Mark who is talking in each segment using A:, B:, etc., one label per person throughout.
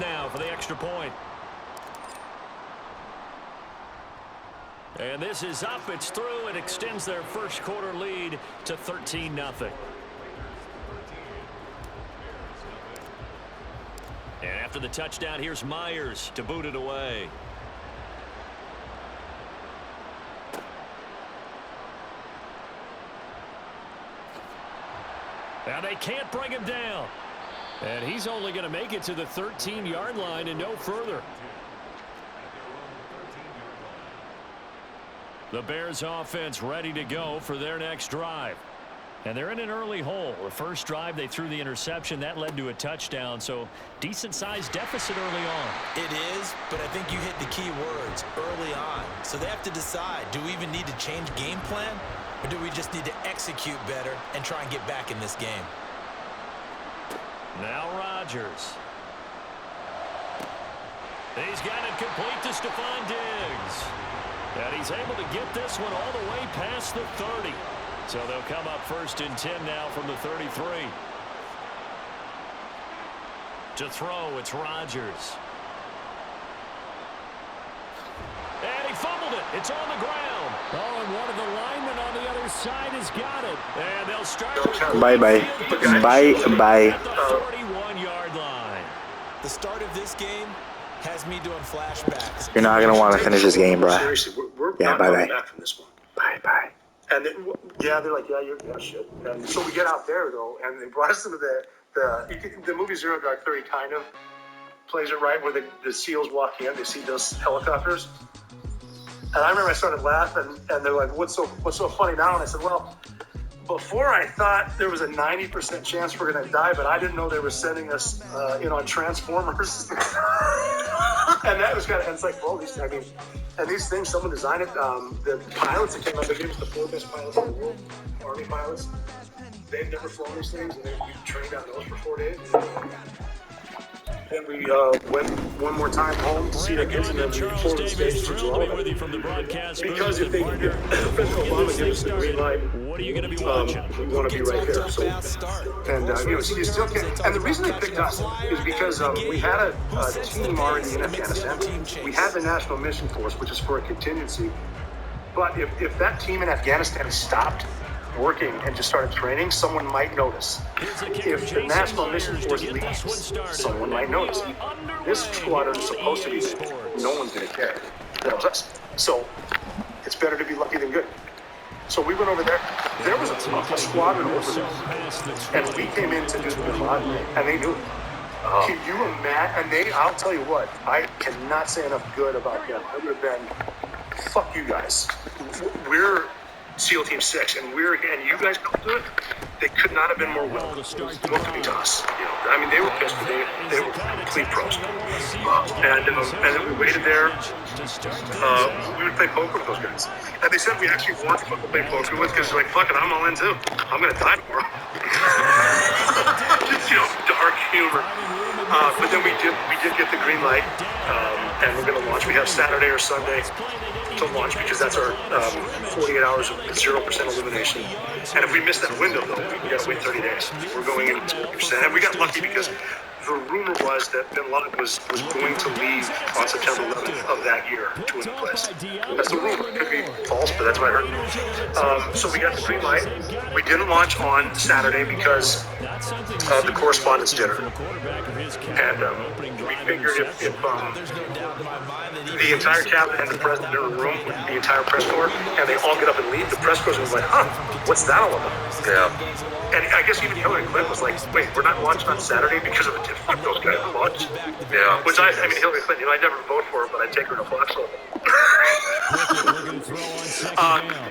A: Now for the extra point. And this is up. It's through. It extends their first quarter lead to 13-0. And after the touchdown, here's Myers to boot it away. Now they can't bring him down. And he's only going to make it to the 13-yard line and no further. The Bears offense ready to go for their next drive. And they're in an early hole. The first drive, they threw the interception. That led to a touchdown. So decent-sized deficit early on.
B: It is, but I think you hit the key words, early on. So they have to decide, do we even need to change game plan? Or do we just need to execute better and try and get back in this game?
A: Now Rodgers. He's got it complete to Stephon Diggs. And he's able to get this one all the way past the 30. So they'll come up 1st and 10 now from the 33. To throw, it's Rodgers. And he fumbled it. It's on the ground. Oh, and one of the linemen on the other side has got it. And they'll start.
C: Bye-bye. Bye-bye.
A: At the 41-yard line.
B: The start of this game has me doing flashbacks.
C: You're not going to want to finish this game, bro.
D: Seriously, we're
C: Yeah,
D: not
C: bye-bye.
D: going back from this one.
C: Bye-bye.
D: And they're like, yeah, shit. And so we get out there, though, and they brought us into the movie Zero Dark 30 kind of plays it right, where the SEALs walk in, they see those helicopters. And I remember I started laughing, and they're like, what's so funny now? And I said, well, before I thought there was a 90% chance we're going to die, but I didn't know they were sending us, on Transformers. And that was kind of, it's like, well, these things, someone designed it. The pilots that came up, they gave us the 4 best pilots in the world, Army pilots. They've never flown these things, and we trained on those for 4 days. Then we went one more time home to see the kids, and then we flew to the stage to draw them. Because if President Obama gives us the green light,
A: what are you going to be watching?
D: we want to be right there. So, and you still can't. And the reason they picked us is because we had a team already in Afghanistan. We had the National Mission Force, which is for a contingency. But if that team in Afghanistan stopped working and just started training, someone might notice. If the National Mission Force leaves, someone might notice. This squadron is supposed to be there. No one's going to care. That was us. So it's better to be lucky than good. So we went over there. There was a squadron over there, and we came in to do the bin Laden, and they knew it. Can you imagine? And I'll tell you what, I cannot say enough good about them. Other than, fuck you guys. We're SEAL Team 6, and you guys don't do it. They could not have been more welcoming to us. They were pissed, but they were complete pros. And then we waited there. We would play poker with those guys, and they said we actually weren't fun to play poker with because like, fuck it, I'm all in too. I'm gonna die tomorrow. Dark humor. But then we did get the green light, and we're gonna launch. We have Saturday or Sunday to launch because that's our 48 hours of 0% elimination. And if we miss that window, though, we got to wait 30 days. We're going in at 20%. And we got lucky because the rumor was that bin Laden was going to leave on September 11th of that year to a new place. That's the rumor. It could be false, but that's what I heard. So we got the green light. We didn't launch on Saturday because of the correspondence dinner. And we figured if the entire cabinet and the president in a room with the entire press corps, and they all get up and leave, the press corps was like, what's that all about? Yeah. And I guess even Hillary Clinton was like, wait, we're not launching on Saturday because of the fuck those guys are launched? Yeah. Which Hillary Clinton, I never vote for her, but I'd take her to Foxhole.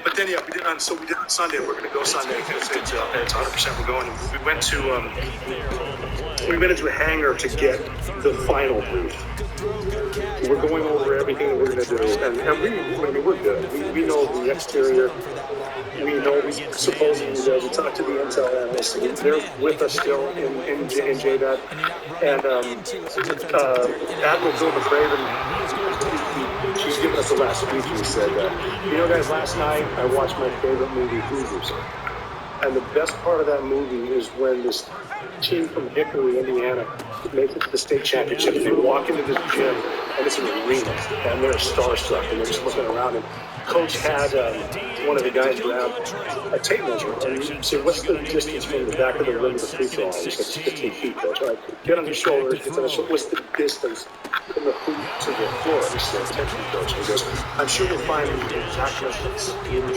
D: But then, we did on Sunday. We're going to go Sunday. It's 100% we're going. We went into a hangar to get the final brief. We're going over everything that we're going to do, and we're good. We know the exterior. We know supposedly we talked to the intel analysts. They're with us still in JDAT. And Admiral Bill McRaven, she's given us the last speech, and he said, guys, last night I watched my favorite movie, Hoosiers. And the best part of that movie is when this team from Hickory, Indiana, makes it to the state championship. And they walk into this gym, and it's an arena, and they're starstruck, and they're just looking around. And Coach had one of the guys grab a tape measure, and he said, "What's the distance from the back of the rim to the free throw line?" He said, "It's 15 feet, Coach." All right, get on your shoulders, get on the shoulder. What's the distance from the hoop to the floor? He said, 10 feet, Coach. And he goes, "I'm sure you'll find the exact measurements in the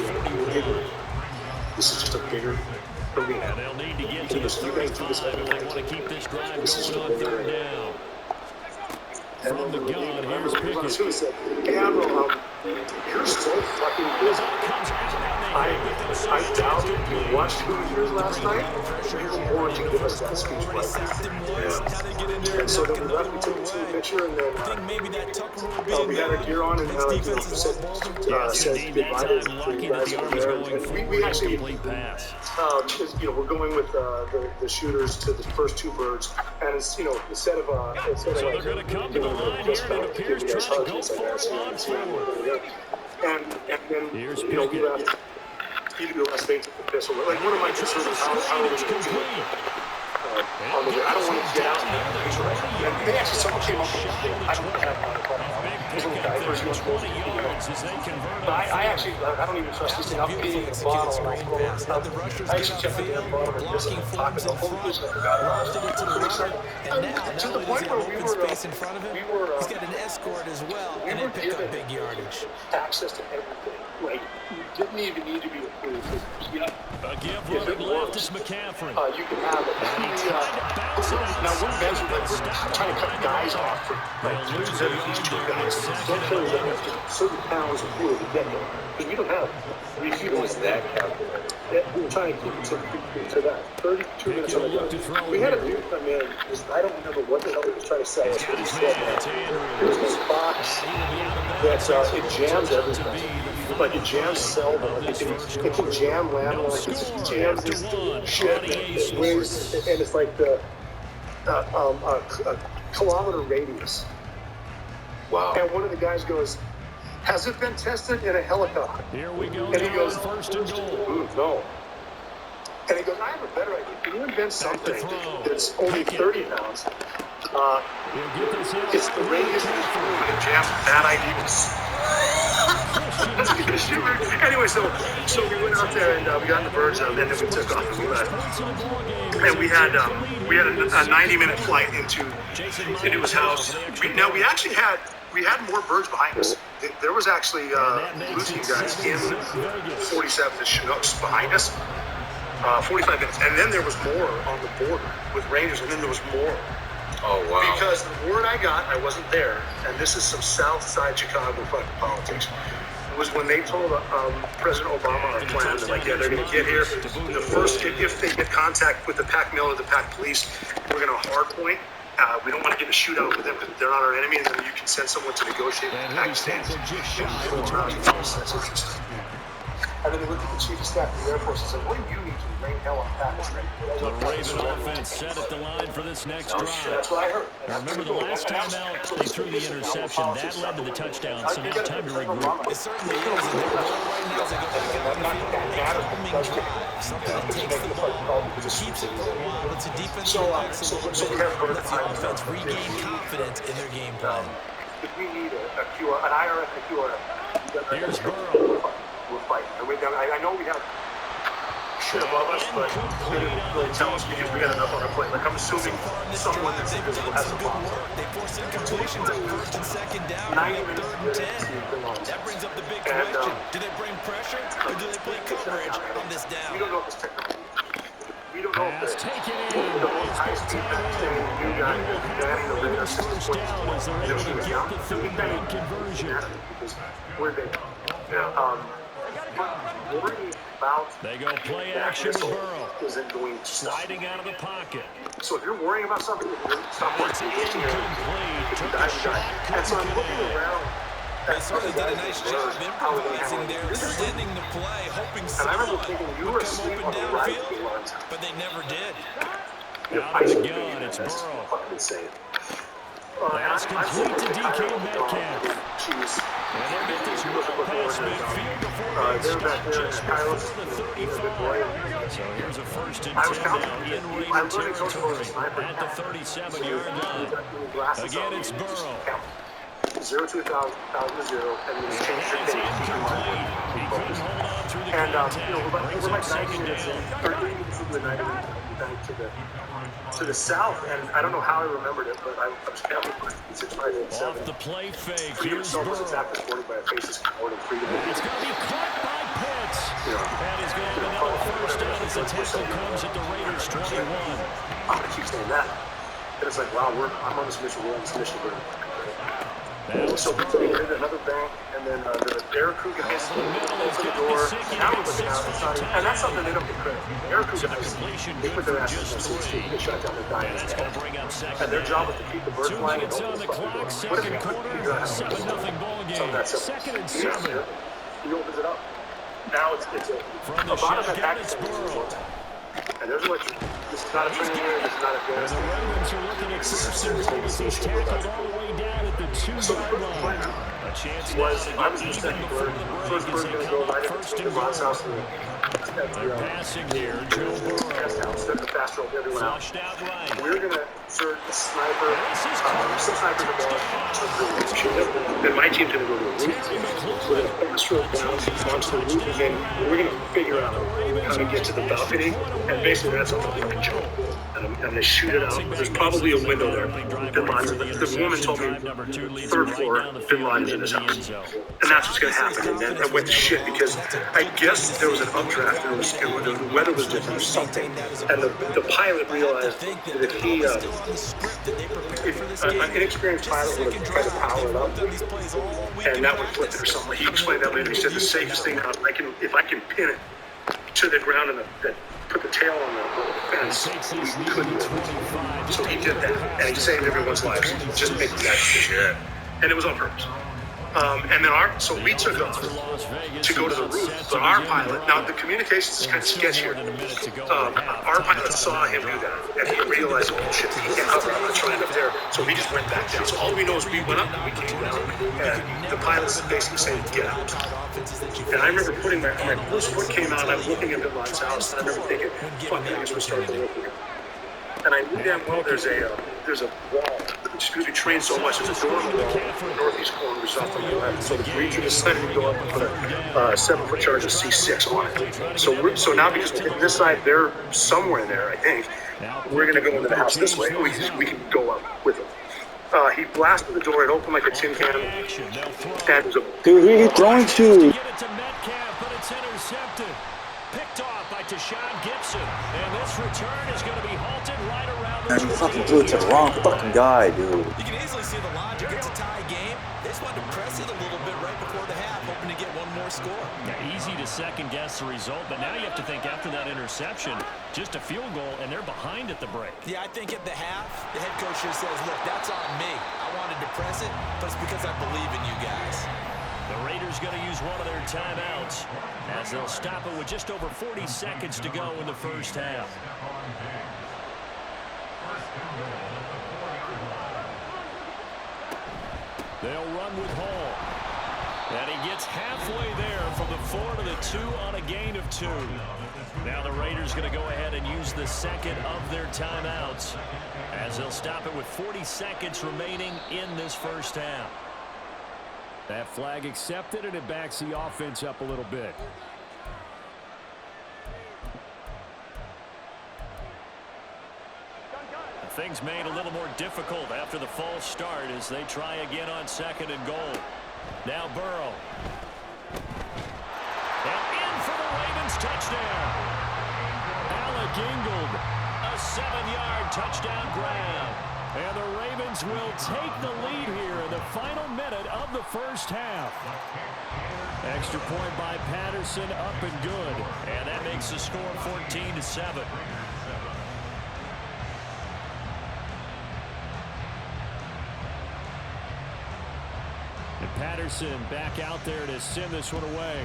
D: gym. This is just a bigger arena."
A: And they'll need to get to the third time if they want to keep this drive going on third down. From the gun, here's Pickett.
D: Said, "Hey, Admiral, you're so fucking busy. I doubt you watched Hoosiers last night. You were born to give us that speech right now." Yeah. And so then we left, we took a team picture, and then we had our gear on, and said goodbye to the guys over there. And we actually, we're going with the shooters to the first two birds, and it's, instead of
A: they're going to come to the line here, and it appears trying to go full-on forward.
D: And then, we left. Either go last bait to the pistol. Like, one of my concerns is how are we going to do it on the way. I don't want to get out and and they actually, someone came up with this. I don't have those little diapers you're supposed to use. But I actually, I don't even trust this thing. I'm peeing in a bottle and I'll throw it stuff. I actually checked the damn bottom and this in the pocket. The whole place I forgot about it. To the point where we were,
B: he's got an escort as well, and it picked up big yardage.
D: Access to everything. Like, you didn't even need to be approved.
A: A give running left is McCaffrey.
D: You can have it. Now, we're measured, like, we're trying to cut guys off from, like, these two guys. Don't tell you that certain pounds of food to get there. Because we don't have 3 feet was that calculated. We're trying to keep it to that. 32 minutes on the go. We had a dude come in. I don't remember what the hell he was trying to sell us, but he said there's this box that it jams everything. Like, it jams seldom. Like, it can jam landlines. It jams this shit. It weighs, and it's like a kilometer radius. Wow. And one of the guys goes, "Has it been tested in a helicopter?"
A: Here we go.
D: And he goes,
A: first and goal.
D: "No." And he goes, "I have a better idea. Can you invent something that's only 30 pounds? It's the radius of the jam. Bad ideas." Anyway, so we went out there and we got in the birds, and then we took off and we left. And we had a 90-minute flight into his house. We actually had more birds behind us. There was actually losing guys in 47 the Chinooks behind us. 45 minutes, and then there was more on the border with Rangers, and then there was more. Oh, wow. Because the word I got, I wasn't there, and this is some South Side Chicago fucking politics, was when they told President Obama our plan. They're like, yeah, they're going to get here. The first, if they get contact with the Pac Mill or the Pac Police, we're going to hard point. We don't want to get a shootout with them because they're not our enemy, and then you can send someone to negotiate with Pakistan. That's interesting. And then they looked at the chief of staff of the Air Force and said, "What do you need to rain hell on Pakistan?"
A: The Raven offense set at the line for this next drive.
D: That's what I heard.
A: Now remember, the last time out, they threw the interception. That led to the touchdown, so now it's time to regroup.
B: It certainly is. And they're right now as they go back out on the field on a calming drive. Something that takes the ball, keeps it for a while. It's a defensive excellence. Let's the offense regain confidence in their game plan.
D: If we need an IRF and a QRF,
A: here's Burrow.
D: We're fighting. I know we have shit above us, but they didn't really tell us because we got enough on our plate. Like, I'm assuming someone that's invisible has a bomb.
B: They forced incompletions on first and second down. 90 minutes. That brings up the big question. Do they bring pressure or do they play coverage on this down?
D: We don't know if it's technology. We don't know if it's the most high-speed new guy manning the ring assistant.
A: First down as they're able to get the third-down conversion.
D: Because where'd they go? Yeah.
A: They go play action with Burrow.
D: Isn't going to
A: sliding out of the pocket.
D: So if you're worrying about something, stop
A: It's incomplete. Took a shot.
D: And so I'm looking around.
B: They certainly did a nice job improvising there, extending the play, hoping someone would come open downfield, but they never did.
A: Out of the gun, it's Burrow.
D: Fucking insane.
A: That's It's complete to DK Metcalf.
D: Cheese.
A: And they'll get this one past midfield before they stop just before the 35. So here's a 1st and 10 now in Raider territory at the 37-yard line. Again, it's Burrow.
D: 0 to 1,000 to 0, and then he's changed your game.
A: He couldn't hold on through the
D: And,
A: contact.
D: we're like 19
A: second
D: minutes in,
A: down.
D: 30 minutes into the night, to the south, and I don't know how I remembered it, but I was counting 6, 5, 8, 7.
A: Off the play fake,
D: Freedom
A: here's
D: itself was
A: Burrow.
D: attacked this morning by a faceless coward and freedom.
A: It's going to be caught by Pitts. And he's going to have another first down as the tackle comes at the Raiders' 21.
D: I'm going to keep saying that. And it's like, wow, I'm on this mission, we're on this mission. So we hit another bank, and then the Barracuda hits the door. Now we're looking out, and that's something they don't get credit. Barracuda they put their asses in 16, they shut down the Diamonds. And their job was to keep the bird
A: 2
D: flying and
A: minutes
D: open
A: on
D: the
A: the
D: fucking door.
A: clock,
D: What if
A: second
D: you
A: quarter,
D: figure out how to
A: 7-0 ball game. Second and 7.
D: He opens it up. Now it's
A: From the
D: a bottom
A: shotgun,
D: attack.
A: it's Burrow.
D: And there's what this is not a training area, this is not a
A: And
D: gas
A: the Ravens are looking at first and goal as he's tackled all the way down at the 2-yard line. A chance now to
D: I was
A: get
D: the
A: even
D: second
A: before
D: bird.
A: the break
D: First
A: as
D: bird
A: they
D: going to
A: come
D: go
A: up
D: right
A: first
D: into
A: and
D: the Ron's
A: goal.
D: house.
A: They're passing here, Joe Burrow.
D: The fast roll everyone out.
A: Flushed out right.
D: We're going to insert a sniper, some sniper in the ball. Then my team's going to go to a route. We're going to fast roll down onto the route, and then we're going to figure out how to get to the balcony. And basically, that's a fucking joke. And they shoot it out. There's probably a window there. Bin Laden's the woman told me, 3rd floor, Bin Laden's in his house. And that's what's going to happen. And then I went to shit because I guess there was an updraft. The weather was different or something. And the pilot realized that if he, an inexperienced pilot would have tried to power it up, and that would flip it or something. He explained that later. He said the safest thing, if I can pin it to the ground and put the tail on the fence, we couldn't. So he did that, and he saved everyone's lives just making that decision. And it was on purpose. And then so we took off to go to the roof, but our pilot, now the communications is kind of sketchy here. Our pilot saw him do that, and he realized, oh shit, he can't cover up, trying up there, so he just went back down. So all we know is we went up and we came down, and the pilot's basically saying, get out. And I remember putting my first foot came out, and I was looking at Bin Laden's house, and I remember thinking, fuck, I guess we're starting to look here. And I knew damn well there's a wall. Excuse me, trained so much. There's a door on the wall in the northeast corner, which is off on the left. So the breacher decided to go up and put a 7-foot charge of C6 on it. So now because we're hitting this side, they're somewhere in there, I think. We're going to go into the house this way. We can go up with him. He blasted the door. It opened like a tin can. And it was a...
C: Dude, who are you throwing to?
A: Get it to Metcalf, but it's intercepted. Picked off by Tashawn Gibson. And this return is going to be halted right around the...
C: Man, you fucking threw it to the wrong fucking guy, dude.
B: You can easily see the logic. It's a tie game. They just wanted to press it a little bit right before the half, hoping to get one more score.
A: Yeah, easy to second-guess the result, but now you have to think after that interception, just a field goal, and they're behind at the break.
B: Yeah, I think at the half, the head coach here says, look, that's on me. I wanted to press it, but it's because I believe in you guys.
A: The Raiders going to use one of their timeouts as they'll stop it with just over 40 seconds to go in the first half. They'll run with Hall. And he gets halfway there from the 4 to the 2 on a gain of 2. Now the Raiders going to go ahead and use the second of their timeouts as they'll stop it with 40 seconds remaining in this first half. That flag accepted, and it backs the offense up a little bit. Things made a little more difficult after the false start as they try again on 2nd and goal. Now Burrow. And in for the Ravens touchdown. Alec Ingold, a 7-yard touchdown grab. And the Ravens will take the lead here in the final minute of the first half. Extra point by Patterson, up and good. And that makes the score 14-7. And Patterson back out there to send this one away.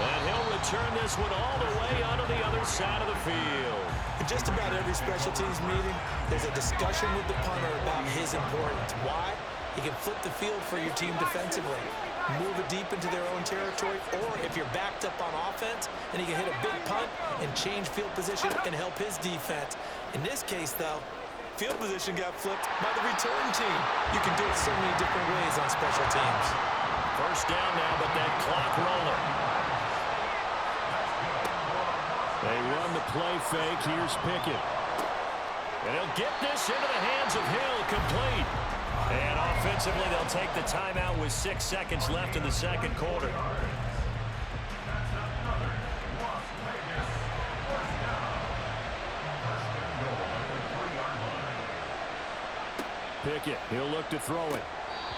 A: And he'll return this one all the way onto the other side of the field.
B: In just about every special teams meeting, there's a discussion with the punter about his importance. Why? He can flip the field for your team defensively, move it deep into their own territory, or if you're backed up on offense, then he can hit a big punt and change field position and help his defense. In this case, though, field position got flipped by the return team. You can do it so many different ways on special teams.
A: First down now, but that clock rolling. They run the play fake. Here's Pickett. And he'll get this into the hands of Hill, complete. And offensively, they'll take the timeout with 6 seconds left in the second quarter. Pickett, he'll look to throw it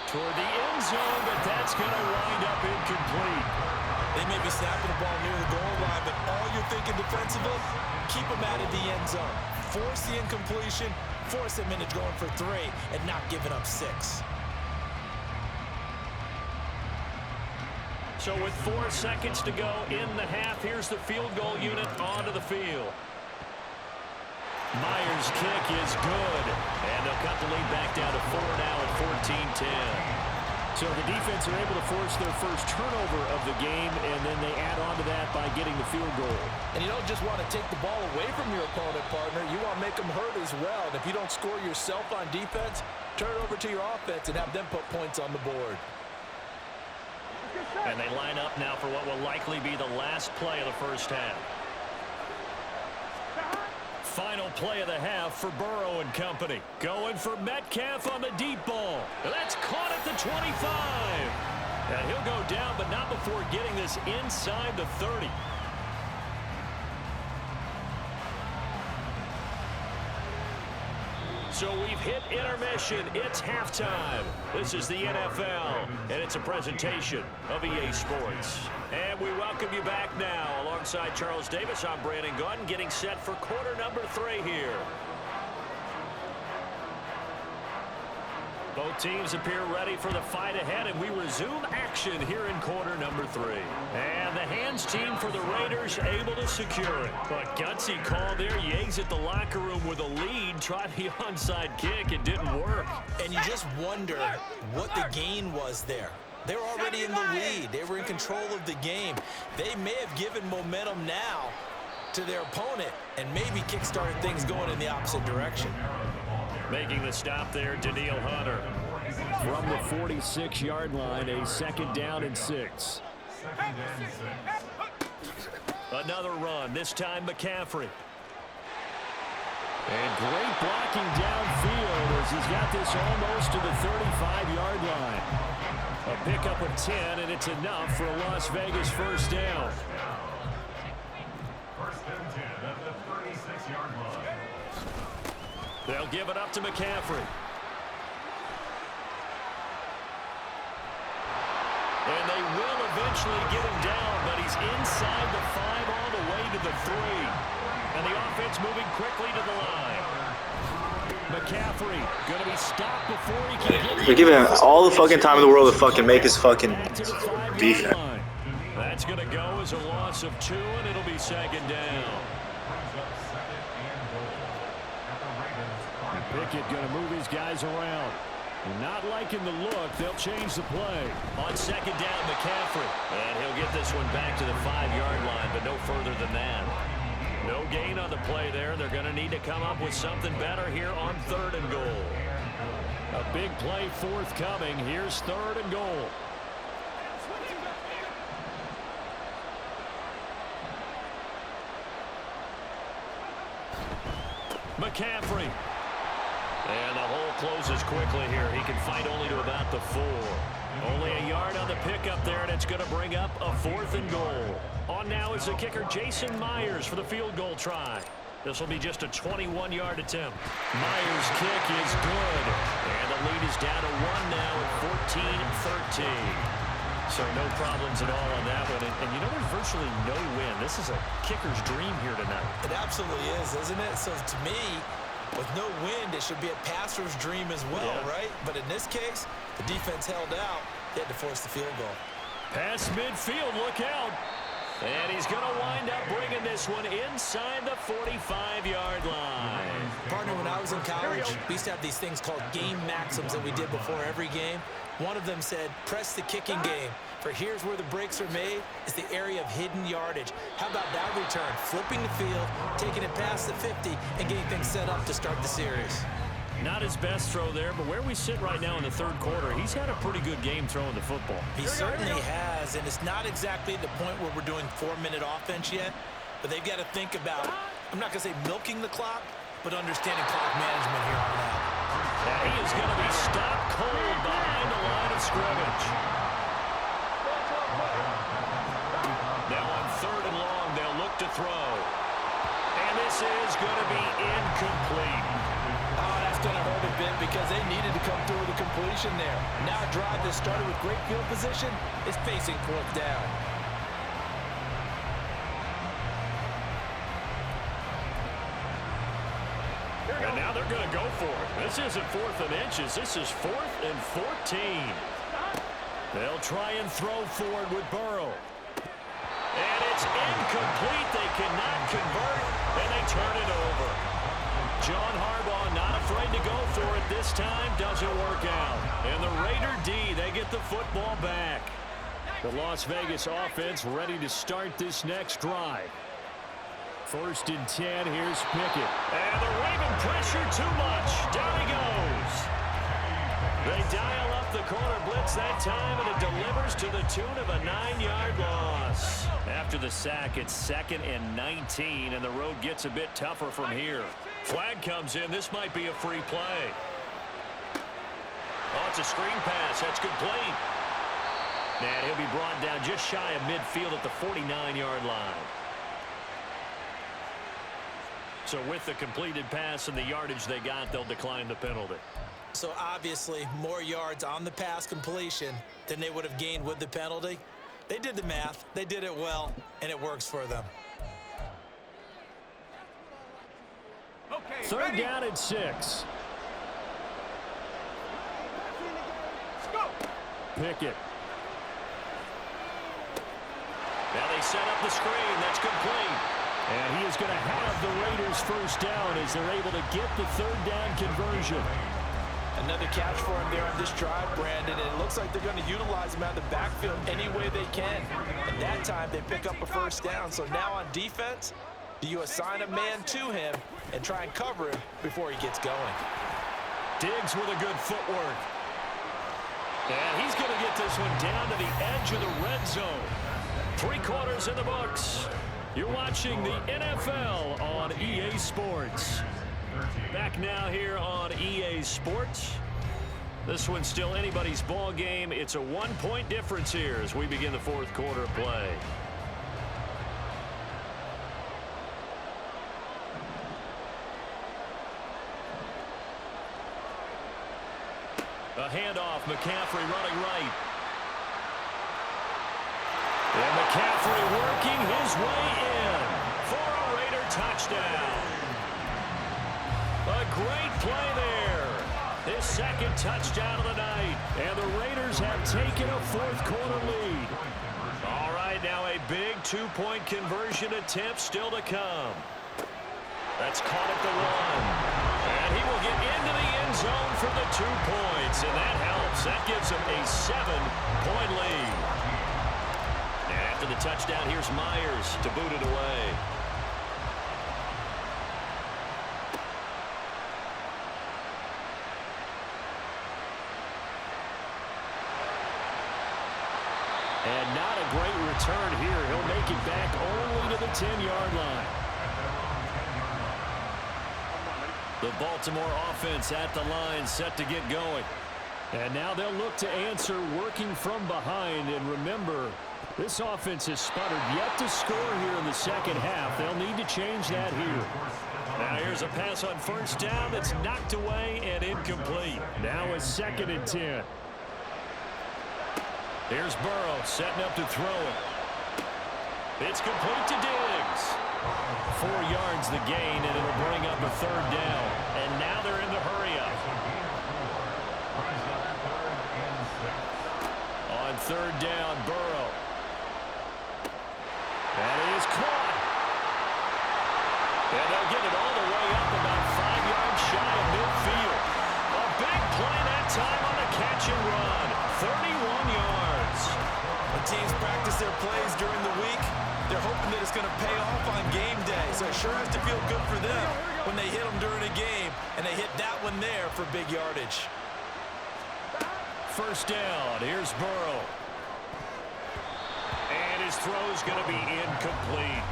A: toward the end zone, but that's going to wind up incomplete.
B: They may be snapping the ball near the goal line, but all you're thinking defensively, keep them out of the end zone. Force the incompletion, force them into going for 3, and not giving up 6.
A: So with 4 seconds to go in the half, here's the field goal unit onto the field. Myers' kick is good, and they'll cut the lead back down to 4 now at 14-10. So the defense are able to force their first turnover of the game, and then they add on to that by getting the field goal.
B: And you don't just want to take the ball away from your opponent, partner. You want to make them hurt as well. And if you don't score yourself on defense, turn it over to your offense and have them put points on the board.
A: And they line up now for what will likely be the last play of the first half. Final play of the half for Burrow and company. Going for Metcalf on the deep ball. That's caught at the 25. And he'll go down, but not before getting this inside the 30. So we've hit intermission. It's halftime. This is the NFL, and it's a presentation of EA Sports. And we welcome you back now. Alongside Charles Davis, I'm Brandon Gunn, getting set for quarter number 3 here. Both teams appear ready for the fight ahead, and we resume action here in quarter number 3. And the hands team for the Raiders able to secure it. But gutsy call there. You exit the locker room with a lead. Tried the onside kick. It didn't work.
B: And you just wonder what the gain was there. They were already in the lead. They were in control of the game. They may have given momentum now to their opponent and maybe kickstarted things going in the opposite direction.
A: Making the stop there, Danielle Hunter. From the 46-yard line, a second down and 6. Another run, this time McCaffrey. And great blocking downfield as he's got this almost to the 35-yard line. A pickup of 10, and it's enough for a Las Vegas first down.
E: First and 10 at the 36-yard line.
A: They'll give it up to McCaffrey. And they will eventually get him down, but he's inside the 5 all the way to the 3. And the offense moving quickly to the line. McCaffrey going to be stopped before he can get it.
C: We're giving him all the fucking time in the world to fucking make his fucking defense.
A: That's going to go as a loss of 2, and it'll be second down. Pickett going to move his guys around. Not liking the look. They'll change the play. On second down, McCaffrey. And he'll get this one back to the 5-yard line, but no further than that. No gain on the play there. They're going to need to come up with something better here on 3rd and goal. A big play forthcoming. Here's 3rd and goal. McCaffrey. And the hole closes quickly here. He can fight only to about the 4. Only a yard on the pickup there, and it's going to bring up a 4th and goal. On now is the kicker, Jason Myers, for the field goal try. This will be just a 21-yard attempt. Myers' kick is good. And the lead is down to 1 now at 14-13. So no problems at all on that one. And you know, there's virtually no win. This is a kicker's dream here tonight.
B: It absolutely is, isn't it? So to me, with no wind, it should be a passer's dream as well, right? But in this case, the defense held out. They had to force the field goal.
A: Pass midfield, look out. And he's going to wind up bringing this one inside the 45-yard line.
B: Partner, when I was in college, we used to have these things called game maxims that we did before every game. One of them said, press the kicking game. For here's where the breaks are made, is the area of hidden yardage. How about that return? Flipping the field, taking it past the 50, and getting things set up to start the series.
A: Not his best throw there, but where we sit right now in the third quarter, he's had a pretty good game throwing the football.
B: He certainly has, and it's not exactly the point where we're doing 4-minute offense yet, but they've got to think about, I'm not going to say milking the clock, but understanding clock management here on out.
A: And he is going to be stopped cold behind the line of scrimmage. Now on 3rd and long, they'll look to throw. And this is going to be incomplete.
B: Oh, that's going to hurt a bit because they needed to come through with a completion there. Now a drive that started with great field position is facing 4th down.
A: And now they're going to go for it. This isn't 4th and inches. This is 4th and 14. They'll try and throw forward with Burrow. And it's incomplete. They cannot convert, and they turn it over. John Harbaugh not afraid to go for it this time. Doesn't work out. And the Raider D, they get the football back. The Las Vegas offense ready to start this next drive. 1st and 10, here's Pickett. And they're waving pressure too much. Down he goes. They dial up the corner blitz that time, and it delivers to the tune of a 9-yard loss. After the sack, it's 2nd and 19, and the road gets a bit tougher from here. Flag comes in. This might be a free play. Oh, it's a screen pass. That's complete. And he'll be brought down just shy of midfield at the 49-yard line. So with the completed pass and the yardage they got, they'll decline the penalty.
B: So obviously, more yards on the pass completion than they would have gained with the penalty. They did the math. They did it well, and it works for them.
A: 3rd down and 6. Pickett. Now they set up the screen. That's complete. And he is going to have the Raiders 1st down as they're able to get the 3rd down conversion.
B: Another catch for him there on this drive, Brandon, and it looks like they're going to utilize him out of the backfield any way they can. And that time they pick up a 1st down. So now on defense, do you assign a man to him and try and cover him before he gets going?
A: Diggs with a good footwork. And he's going to get this one down to the edge of the red zone. 3 quarters in the books. You're watching the NFL on EA Sports. Back now here on EA Sports. This one's still anybody's ball game. It's a 1-point difference here as we begin the 4th quarter of play. A handoff, McCaffrey running right. And McCaffrey working his way in for a Raider touchdown. A great play there. His 2nd touchdown of the night. And the Raiders have taken a 4th quarter lead. All right, now a big 2-point conversion attempt still to come. That's caught at the 1. And he will get into the end zone for the 2 points. And that helps. That gives him a 7-point lead. And after the touchdown, here's Myers to boot it away. And not a great return here. He'll make it back only to the 10-yard line. The Baltimore offense at the line, set to get going. And now they'll look to answer working from behind. And remember, this offense has sputtered yet to score here in the 2nd half. They'll need to change that here. Now here's a pass on 1st down that's knocked away and incomplete. Now a 2nd and 10. Here's Burrow setting up to throw it. It's complete to Diggs. 4 yards the gain, and it'll bring up a 3rd down. And now they're in the hurry-up. On 3rd down, Burrow. they'll get it all the way up about 5 yards shy of midfield. A big play that time on the catch and run. 31 yards.
B: When teams practice their plays during the week, they're hoping that it's going to pay off on game day. So it sure has to feel good for them when they hit them during a game, and they hit that one there for big yardage.
A: First down. Here's Burrow. And his throw's going to be incomplete.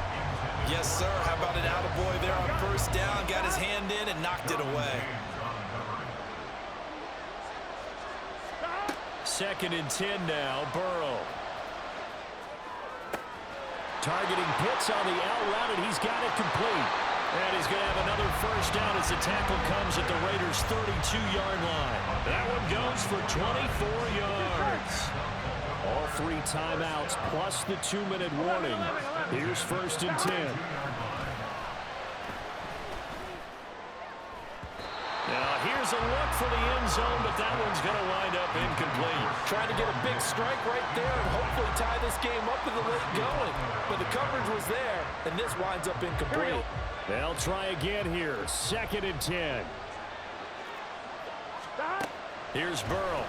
B: Yes, sir. How about an attaboy there on first down? Got his hand in and knocked it away.
A: 2nd and 10 now. Burrow. Targeting Pitts on the out route, and he's got it complete. And he's going to have another first down as the tackle comes at the Raiders' 32-yard line. That one goes for 24 yards. All 3 timeouts plus the 2-minute warning. Here's 1st and 10. Now here's a look for the end zone, but that one's going to wind up incomplete.
F: Trying to get a big strike right there and hopefully tie this game up in the late going. But the coverage was there, and this winds up incomplete.
A: They'll try again here. 2nd and 10. Here's Burrow.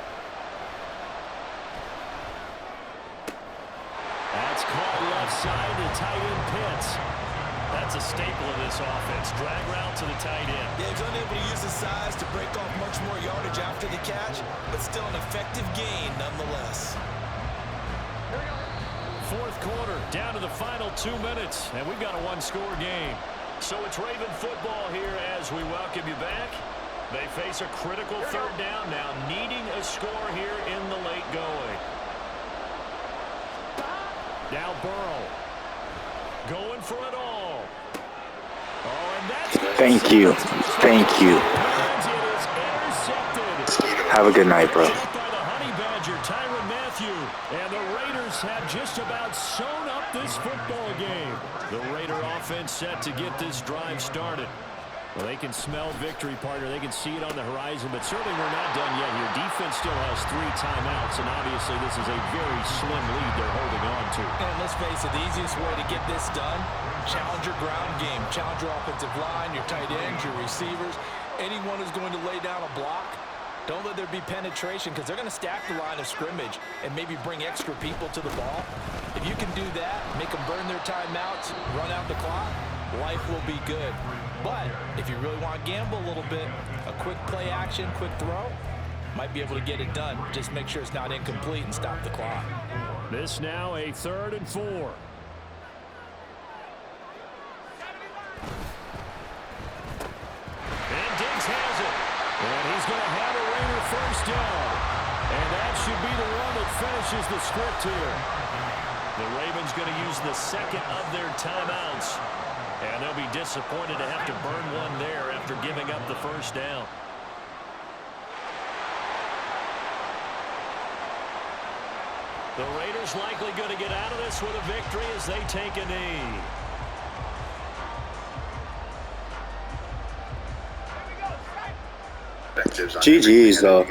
A: That's caught left side to tight end Pitts. That's a staple of this offense. Drag route to the tight end.
B: Yeah, he's unable to use his size to break off much more yardage after the catch, but still an effective gain nonetheless.
A: 4th quarter, down to the final 2 minutes, and we've got a 1-score game. So it's Raven football here as we welcome you back. They face a critical 3rd down now, needing a score here in the late going. Now Burrow going for it all. Oh, and that's
C: Thank you. Thank you. Have a good night, bro.
A: And the Raiders have just about sewn up this football game. The Raider offense set to get this drive started. Well, they can smell victory, partner. They can see it on the horizon, but certainly we're not done yet here. Defense still has 3 timeouts, and obviously this is a very slim lead they're holding on to.
F: And let's face it, the easiest way to get this done, challenge your ground game. Challenge your offensive line, your tight ends, your receivers. Anyone who's going to lay down a block, don't let there be penetration because they're going to stack the line of scrimmage and maybe bring extra people to the ball. If you can do that, make them burn their timeouts, run out the clock, life will be good. But if you really want to gamble a little bit, a quick play action, quick throw, might be able to get it done. Just make sure it's not incomplete and stop the clock.
A: This now a 3rd and 4. And Diggs has it. And he's going to have a Raider first down. And that should be the one that finishes the script here. The Ravens going to use the 2nd of their timeouts. And they'll be disappointed to have to burn one there after giving up the first down. The Raiders likely going to get out of this with a victory as they take a knee.
C: GG's, though.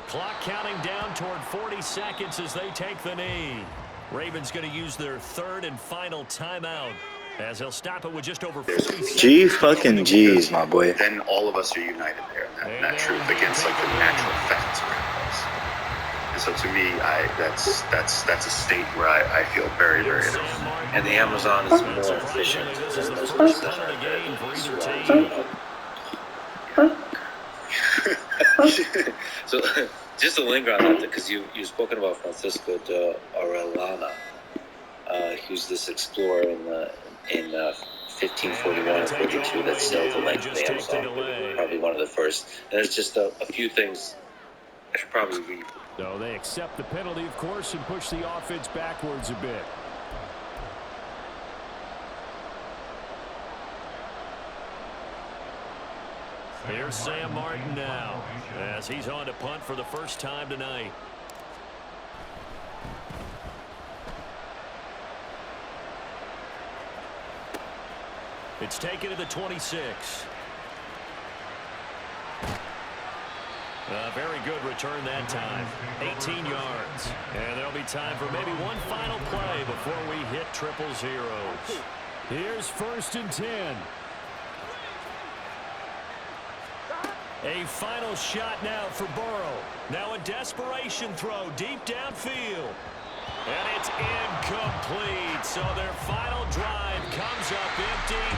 A: Clock counting down toward 40 seconds as they take the knee. Ravens going to use their 3rd and final timeout as they'll stop it with just over 40 seconds.
C: G fucking G's, my boy.
G: Then all of us are united there. That truth against like the natural facts around us. And so to me, that's a state where I feel very, very interested.
C: And the Amazon is more efficient than those places that are. So just to linger on that, because you've spoken about Francisco de Orellana. He was this explorer in 1541 and 42 that sailed the length of the Amazon. Probably one of the first. And there's just a few things I should probably read.
A: So they accept the penalty, of course, and push the offense backwards a bit. Here's Sam Martin now as he's on to punt for the first time tonight. It's taken to the 26. A very good return that time. 18 yards. And there'll be time for maybe one final play before we hit triple zeros. Here's 1st and 10. A final shot now for Burrow. Now a desperation throw deep downfield. And it's incomplete. So their final drive comes up empty.